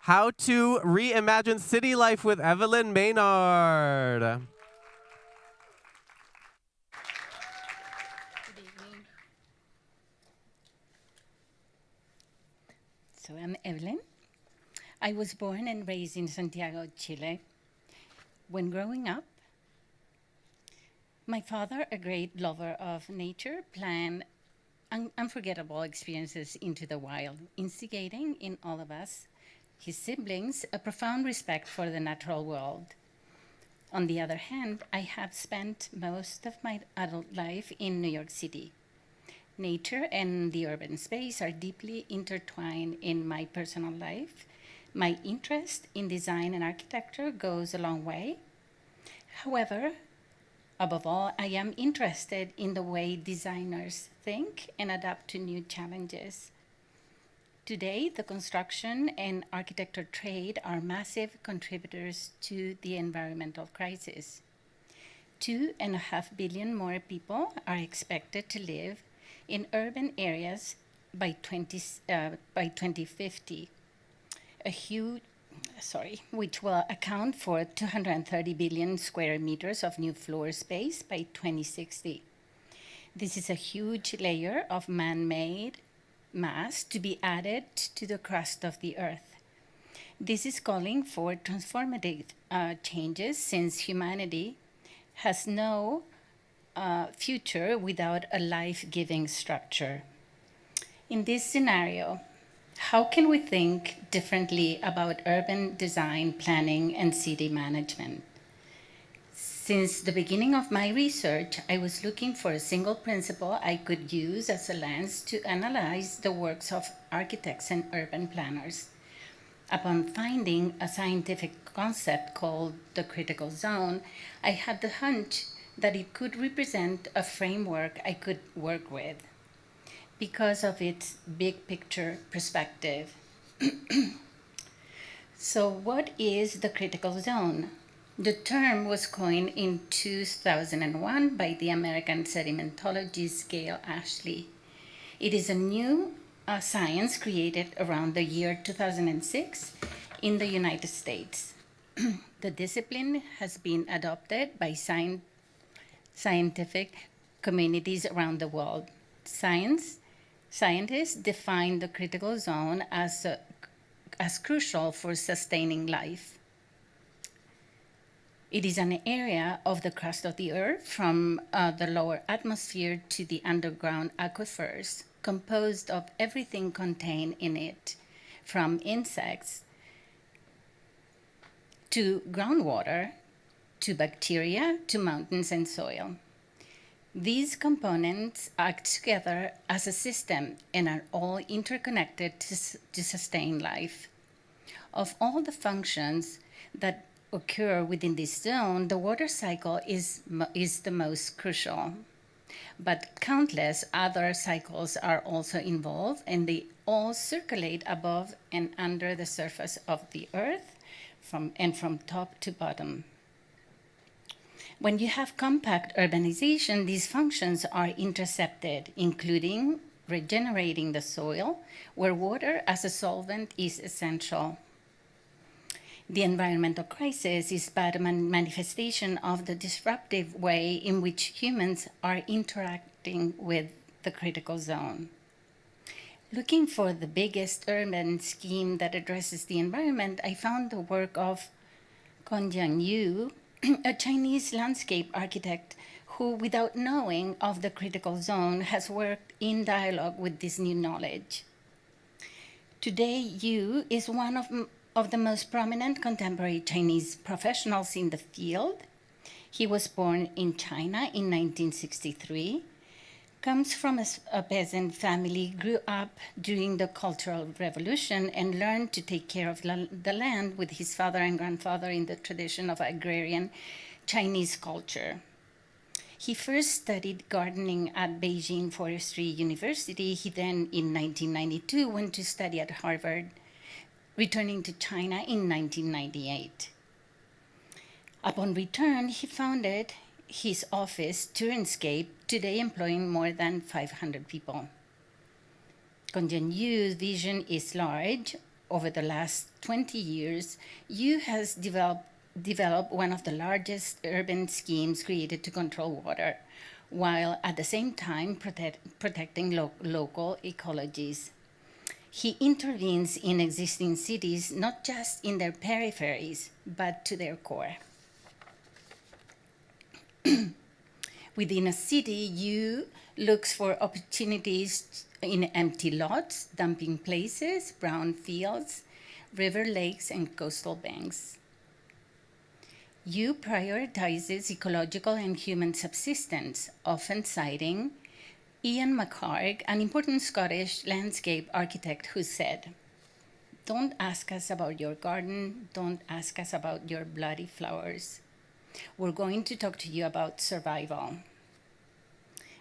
How to Reimagine City Life with Evelyn Meynard. Good evening. So I'm Evelyn. I was born and raised in Santiago, Chile. When growing up, my father, a great lover of nature, planned unforgettable experiences into the wild, instigating in all of us, his siblings, a profound respect for the natural world. On the other hand, I have spent most of my adult life in New York City. Nature and the urban space are deeply intertwined in my personal life. My interest in design and architecture goes a long way. However, above all, I am interested in the way designers think and adapt to new challenges. Today, the construction and architecture trade are massive contributors to the environmental crisis. 2.5 billion more people are expected to live in urban areas by 2050, which will account for 230 billion square meters of new floor space by 2060. This is a huge layer of man-made mass to be added to the crust of the Earth. This is calling for transformative changes since humanity has no future without a life-giving structure. In this scenario, how can we think differently about urban design, planning, and city management? Since the beginning of my research, I was looking for a single principle I could use as a lens to analyze the works of architects and urban planners. Upon finding a scientific concept called the critical zone, I had the hunch that it could represent a framework I could work with because of its big picture perspective. So, what is the critical zone? The term was coined in 2001 by the American sedimentologist Gail Ashley. It is a new science created around the year 2006 in the United States. The discipline has been adopted by scientific communities around the world. Scientists define the critical zone as crucial for sustaining life. It is an area of the crust of the Earth from the lower atmosphere to the underground aquifers, composed of everything contained in it, from insects to groundwater, to bacteria, to mountains and soil. These components act together as a system and are all interconnected to sustain life. Of all the functions that occur within this zone, the water cycle is the most crucial. But countless other cycles are also involved, and they all circulate above and under the surface of the Earth from top to bottom. When you have compact urbanization, these functions are intercepted, including regenerating the soil, where water as a solvent is essential. The environmental crisis is but a manifestation of the disruptive way in which humans are interacting with the critical zone. Looking for the biggest urban scheme that addresses the environment, I found the work of Konjian Yu, a Chinese landscape architect who, without knowing of the critical zone, has worked in dialogue with this new knowledge. Today, Yu is one of the most prominent contemporary Chinese professionals in the field. He was born in China in 1963, comes from a peasant family, grew up during the Cultural Revolution, and learned to take care of the land with his father and grandfather in the tradition of agrarian Chinese culture. He first studied gardening at Beijing Forestry University. He then, in 1992, went to study at Harvard, returning to China in 1998. Upon return, he founded his office, Turnscape, today employing more than 500 people. Konjian Yu's vision is large, over the last 20 years, you has developed one of the largest urban schemes created to control water, while at the same time protecting local ecologies. He intervenes in existing cities, not just in their peripheries, but to their core. Within a city, you looks for opportunities in empty lots, dumping places, brown fields, river lakes, and coastal banks. You prioritizes ecological and human subsistence, often citing Ian McHarg, an important Scottish landscape architect, who said, "Don't ask us about your garden, don't ask us about your bloody flowers. We're going to talk to you about survival."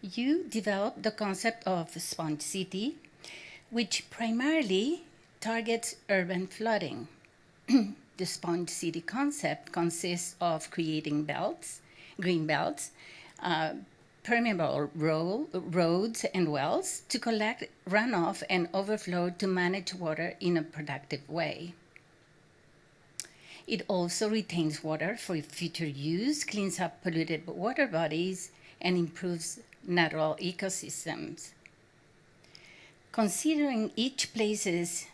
You developed the concept of sponge city, which primarily targets urban flooding. The sponge city concept consists of creating green belts, permeable roads and wells to collect runoff and overflow to manage water in a productive way. It also retains water for future use, cleans up polluted water bodies, and improves natural ecosystems. Considering each place's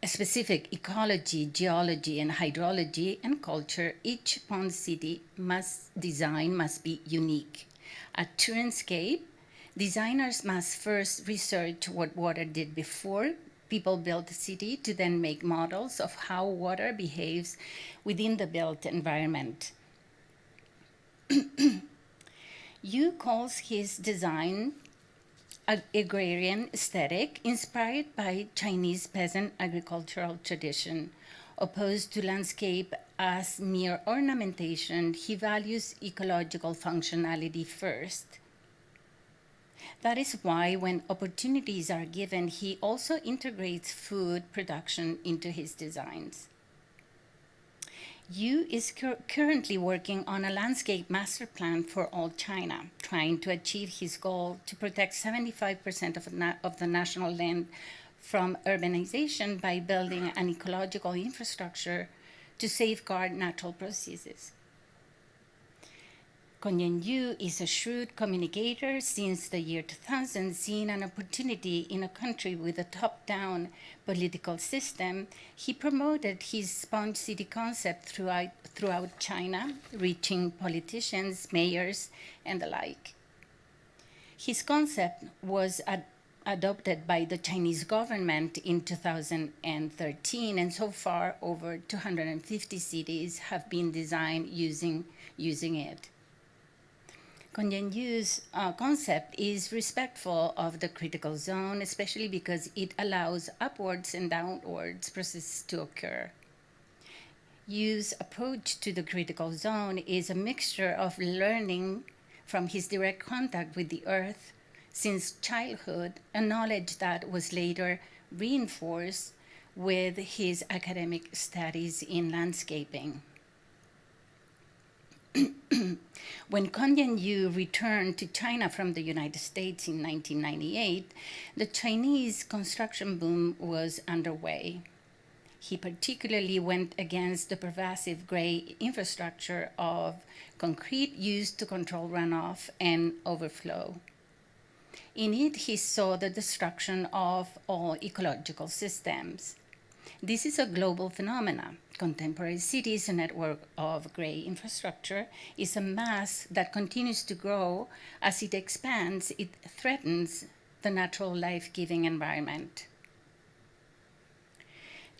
specific ecology, geology, and hydrology and culture, each pond city design must be unique. At Turnscape, designers must first research what water did before people built the city to then make models of how water behaves within the built environment. Yu calls his design agrarian aesthetic inspired by Chinese peasant agricultural tradition. Opposed to landscape as mere ornamentation, he values ecological functionality first. That is why when opportunities are given, he also integrates food production into his designs. Yu is currently working on a landscape master plan for all China, trying to achieve his goal to protect 75% of the national land from urbanization by building an ecological infrastructure to safeguard natural processes. Konyen Yu is a shrewd communicator since the year 2000, seeing an opportunity in a country with a top-down political system. He promoted his sponge city concept throughout China, reaching politicians, mayors, and the like. His concept was adopted by the Chinese government in 2013, and so far over 250 cities have been designed using it. Konyen Yu's concept is respectful of the critical zone, especially because it allows upwards and downwards processes to occur. Yu's approach to the critical zone is a mixture of learning from his direct contact with the earth since childhood, a knowledge that was later reinforced with his academic studies in landscaping. When Konyen Yu returned to China from the United States in 1998, the Chinese construction boom was underway. He particularly went against the pervasive gray infrastructure of concrete used to control runoff and overflow. In it, he saw the destruction of all ecological systems. This is a global phenomenon. Contemporary cities, a network of gray infrastructure, is a mass that continues to grow. As it expands, it threatens the natural life-giving environment.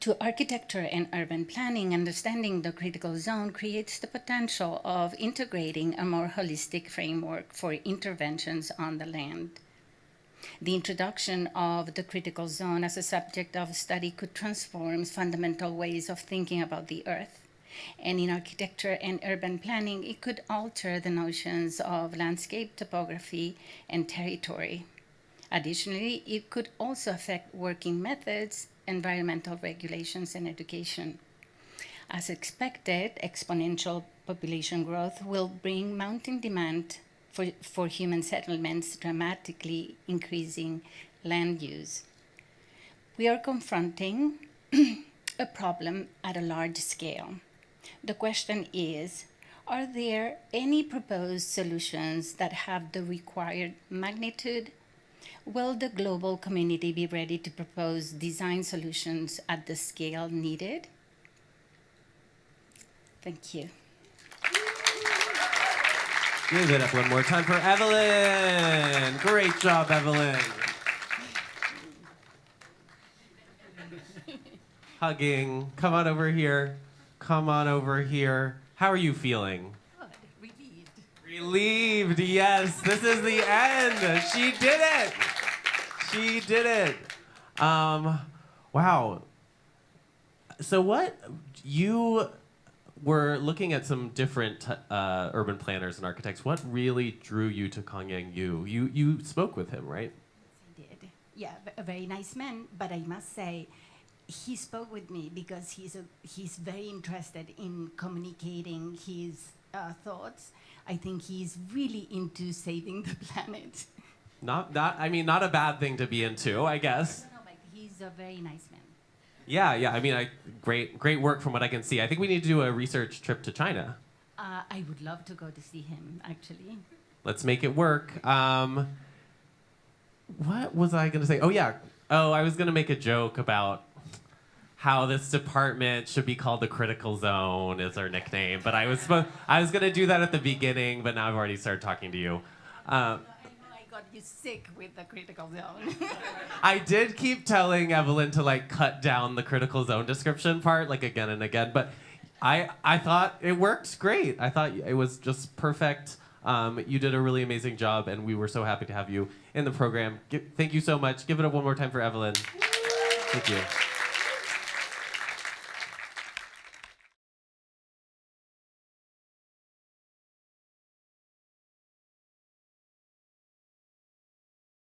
To architecture and urban planning, understanding the critical zone creates the potential of integrating a more holistic framework for interventions on the land. The introduction of the critical zone as a subject of study could transform fundamental ways of thinking about the earth. And in architecture and urban planning, it could alter the notions of landscape, topography, and territory. Additionally, it could also affect working methods, environmental regulations, and education. As expected, exponential population growth will bring mounting demand for human settlements, dramatically increasing land use. We are confronting a problem at a large scale. The question is, are there any proposed solutions that have the required magnitude? Will the global community be ready to propose design solutions at the scale needed? Thank you. Give it up one more time for Evelyn. Great job, Evelyn. Hugging. Come on over here. Come on over here. How are you feeling? Good. Relieved. Relieved, yes. This is the end. She did it. She did it. Wow. So you were looking at some different urban planners and architects. What really drew you to Kang Yang Yu? You spoke with him, right? I did. Yeah, a very nice man, but I must say, he spoke with me because he's very interested in communicating his thoughts. I think he's really into saving the planet. Not a bad thing to be into, I guess. No, but he's a very nice man. Yeah. I mean, great work from what I can see. I think we need to do a research trip to China. I would love to go to see him, actually. Let's make it work. What was I going to say? Oh, yeah. Oh, I was going to make a joke about how this department should be called the critical zone is our nickname. But I was going to do that at the beginning, but now I've already started talking to you. I know I got you sick with the critical zone. I did keep telling Evelyn to cut down the critical zone description part again and again, but I thought it worked great. I thought it was just perfect. You did a really amazing job, and we were so happy to have you in the program. Thank you so much. Give it up one more time for Evelyn. Thank you.